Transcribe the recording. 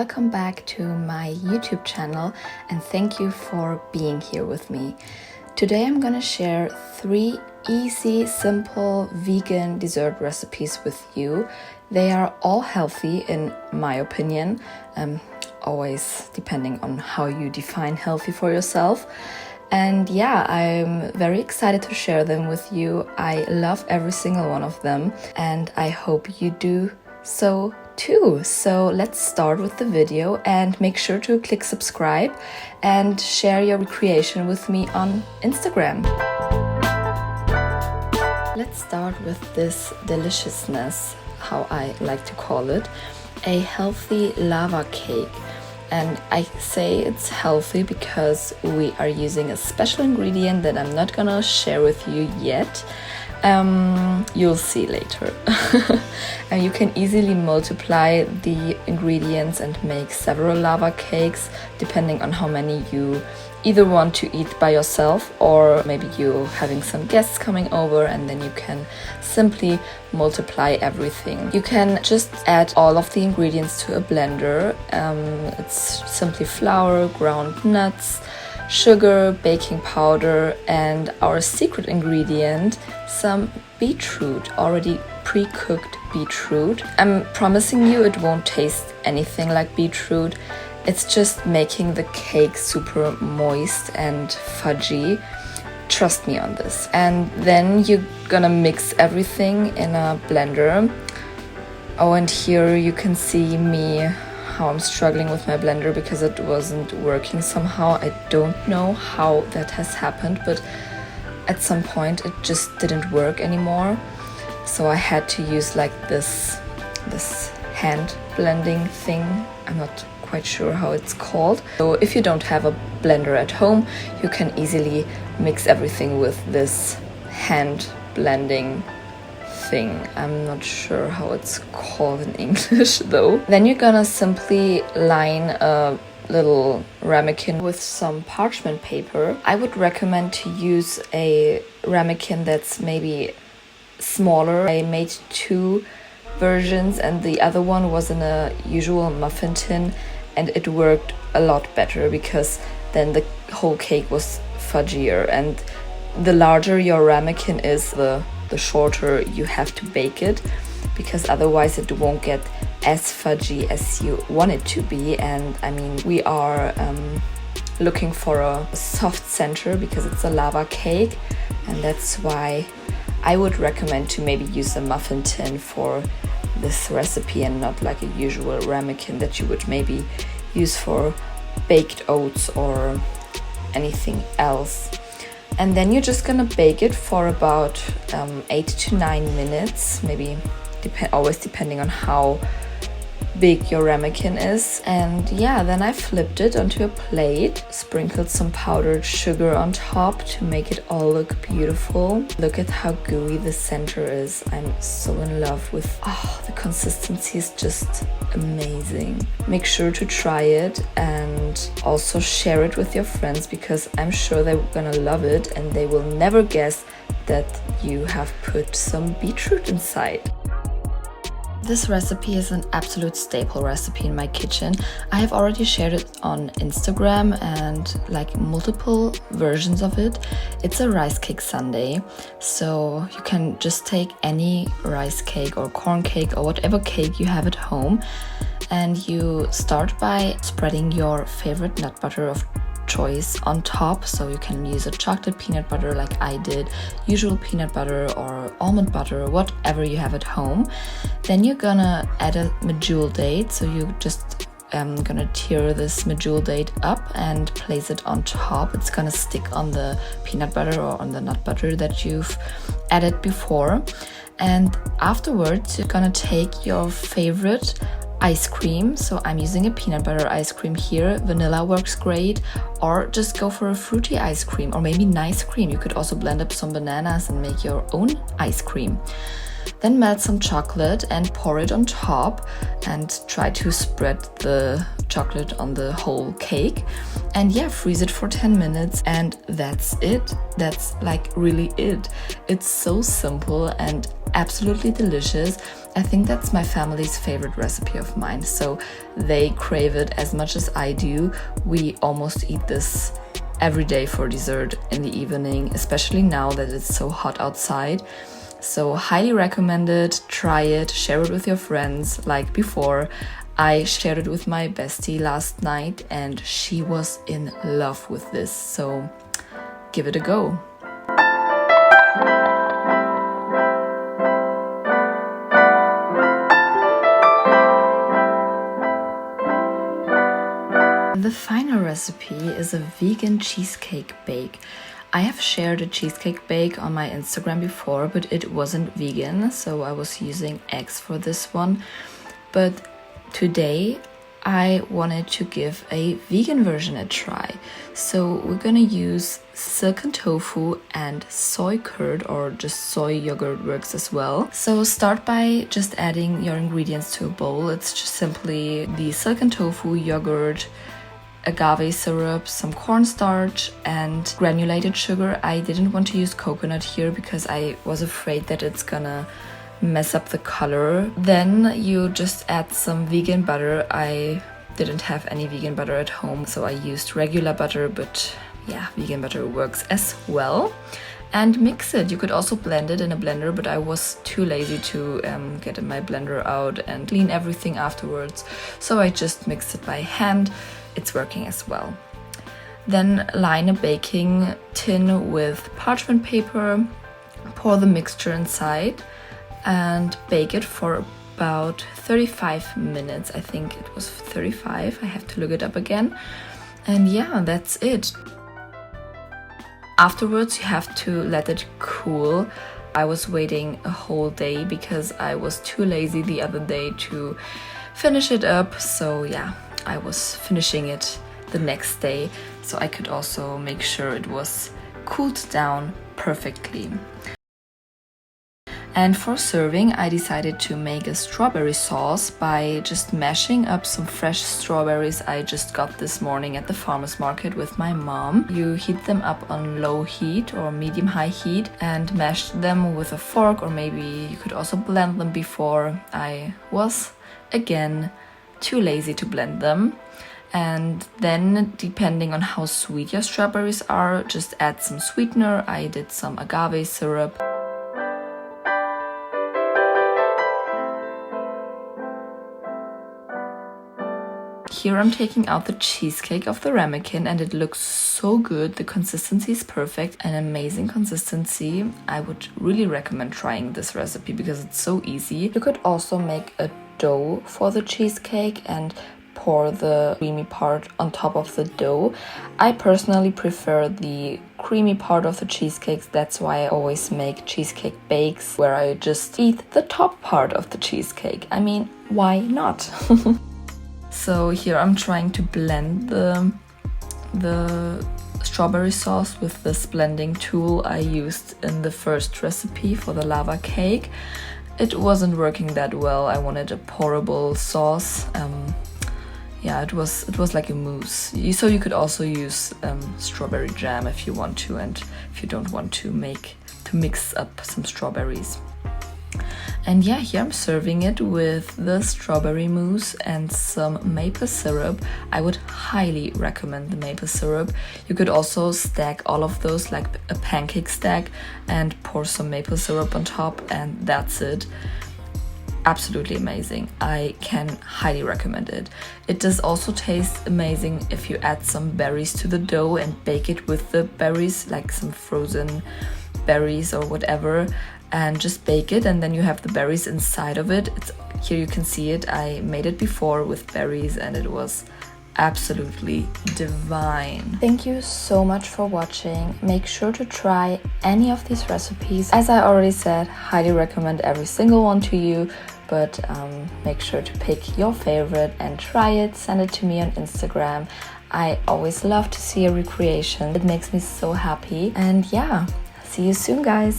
welcome back to my YouTube channel and thank you for being here with me. Today I'm gonna share 3 easy, simple vegan dessert recipes with you. They are all healthy in my opinion, always depending on how you define healthy for yourself. And yeah, I'm very excited to share them with you. I love every single one of them and I hope you do so too. So let's start with the video and make sure to click subscribe and share your recreation with me on Instagram. Let's start with this deliciousness, how I like to call it, a healthy lava cake. And I say it's healthy because we are using a special ingredient that I'm not gonna share with you yet. You'll see later. And you can easily multiply the ingredients and make several lava cakes depending on how many you either want to eat by yourself or maybe you're having some guests coming over, and then you can simply multiply everything. You can just add all of the ingredients to a blender. It's simply flour, ground nuts, sugar, baking powder, and our secret ingredient, some beetroot, already pre-cooked beetroot. I'm promising you it won't taste anything like beetroot. It's just making the cake super moist and fudgy. Trust me on this. And then you're gonna mix everything in a blender. Oh, and here you can see me how I'm struggling with my blender because it wasn't working somehow. I don't know how that has happened, but at some point it just didn't work anymore. So I had to use like this hand blending thing. I'm not quite sure how it's called. So if you don't have a blender at home, you can easily mix everything with this hand blending thing. I'm not sure how it's called in English though. Then you're gonna simply line a little ramekin with some parchment paper. I would recommend to use a ramekin that's maybe smaller. I made 2 versions and the other one was in a usual muffin tin, and it worked a lot better because then the whole cake was fudgier. And the larger your ramekin is, the shorter you have to bake it, because otherwise it won't get as fudgy as you want it to be. And I mean, we are looking for a soft center because it's a lava cake, and that's why I would recommend to maybe use a muffin tin for this recipe and not like a usual ramekin that you would maybe use for baked oats or anything else. And then you're just gonna bake it for about 8 to 9 minutes, maybe always depending on how big your ramekin is. And yeah, then I flipped it onto a plate, sprinkled some powdered sugar on top to make it all look beautiful. Look at how gooey the center is. I'm so in love with, the consistency is just amazing. Make sure to try it and also share it with your friends because I'm sure they're gonna love it and they will never guess that you have put some beetroot inside. This recipe is an absolute staple recipe in my kitchen. I have already shared it on Instagram and like multiple versions of it. It's a rice cake sundae. So you can just take any rice cake or corn cake or whatever cake you have at home, and you start by spreading your favorite nut butter of choice on top. So you can use a chocolate peanut butter like I did, usual peanut butter or almond butter, whatever you have at home. Then you're gonna add a medjool date. So you just gonna tear this medjool date up and place it on top. It's gonna stick on the peanut butter or on the nut butter that you've added before. And afterwards you're gonna take your favorite ice cream. So I'm using a peanut butter ice cream here. Vanilla works great, or just go for a fruity ice cream or maybe nice cream. You could also blend up some bananas and make your own ice cream. Then melt some chocolate and pour it on top and try to spread the chocolate on the whole cake. And yeah, freeze it for 10 minutes and that's it. That's like really it. It's so simple and absolutely delicious. I think that's my family's favorite recipe of mine, so they crave it as much as I do. We almost eat this every day for dessert in the evening, especially now that it's so hot outside. So highly recommend it, try it, share it with your friends like before. I shared it with my bestie last night and she was in love with this, so give it a go. The final recipe is a vegan cheesecake bake. I have shared a cheesecake bake on my Instagram before, but it wasn't vegan, so I was using eggs for this one. But today I wanted to give a vegan version a try. So we're gonna use silken tofu and soy curd, or just soy yogurt works as well. So start by just adding your ingredients to a bowl. It's just simply the silken tofu, yogurt, agave syrup, some cornstarch, and granulated sugar. I didn't want to use coconut here because I was afraid that it's gonna mess up the color. Then you just add some vegan butter. I didn't have any vegan butter at home, so I used regular butter, but yeah, vegan butter works as well. And mix it. You could also blend it in a blender, but I was too lazy to get my blender out and clean everything afterwards, so I just mixed it by hand. It's working as well. Then line a baking tin with parchment paper, pour the mixture inside, and bake it for about 35 minutes. I think it was 35. I have to look it up again. And yeah, that's it. Afterwards, you have to let it cool. I was waiting a whole day because I was too lazy the other day to finish it up. So yeah, I was finishing it the next day, so I could also make sure it was cooled down perfectly. And for serving, I decided to make a strawberry sauce by just mashing up some fresh strawberries I just got this morning at the farmer's market with my mom. You heat them up on low heat or medium-high heat and mash them with a fork, or maybe you could also blend them before. I was, again, too lazy to blend them. And then, depending on how sweet your strawberries are, just add some sweetener. I did some agave syrup. Here I'm taking out the cheesecake of the ramekin and it looks so good. The consistency is perfect, an amazing consistency. I would really recommend trying this recipe because it's so easy. You could also make a dough for the cheesecake and pour the creamy part on top of the dough. I personally prefer the creamy part of the cheesecakes. That's why I always make cheesecake bakes where I just eat the top part of the cheesecake. I mean, why not? So here I'm trying to blend the strawberry sauce with this blending tool I used in the first recipe for the lava cake. It wasn't working that well. I wanted a pourable sauce. Yeah, it was like a mousse. So you could also use strawberry jam if you want to, and if you don't want to mix up some strawberries. And yeah, here I'm serving it with the strawberry mousse and some maple syrup. I would highly recommend the maple syrup. You could also stack all of those like a pancake stack and pour some maple syrup on top, and that's it. Absolutely amazing. I can highly recommend it. It does also taste amazing if you add some berries to the dough and bake it with the berries, like some frozen berries or whatever, and just bake it, and then you have the berries inside of it. Here you can see it. I made it before with berries and it was absolutely divine. Thank you so much for watching. Make sure to try any of these recipes. As I already said, highly recommend every single one to you, but make sure to pick your favorite and try it. Send it to me on Instagram. I always love to see a recreation. It makes me so happy. And yeah, see you soon, guys.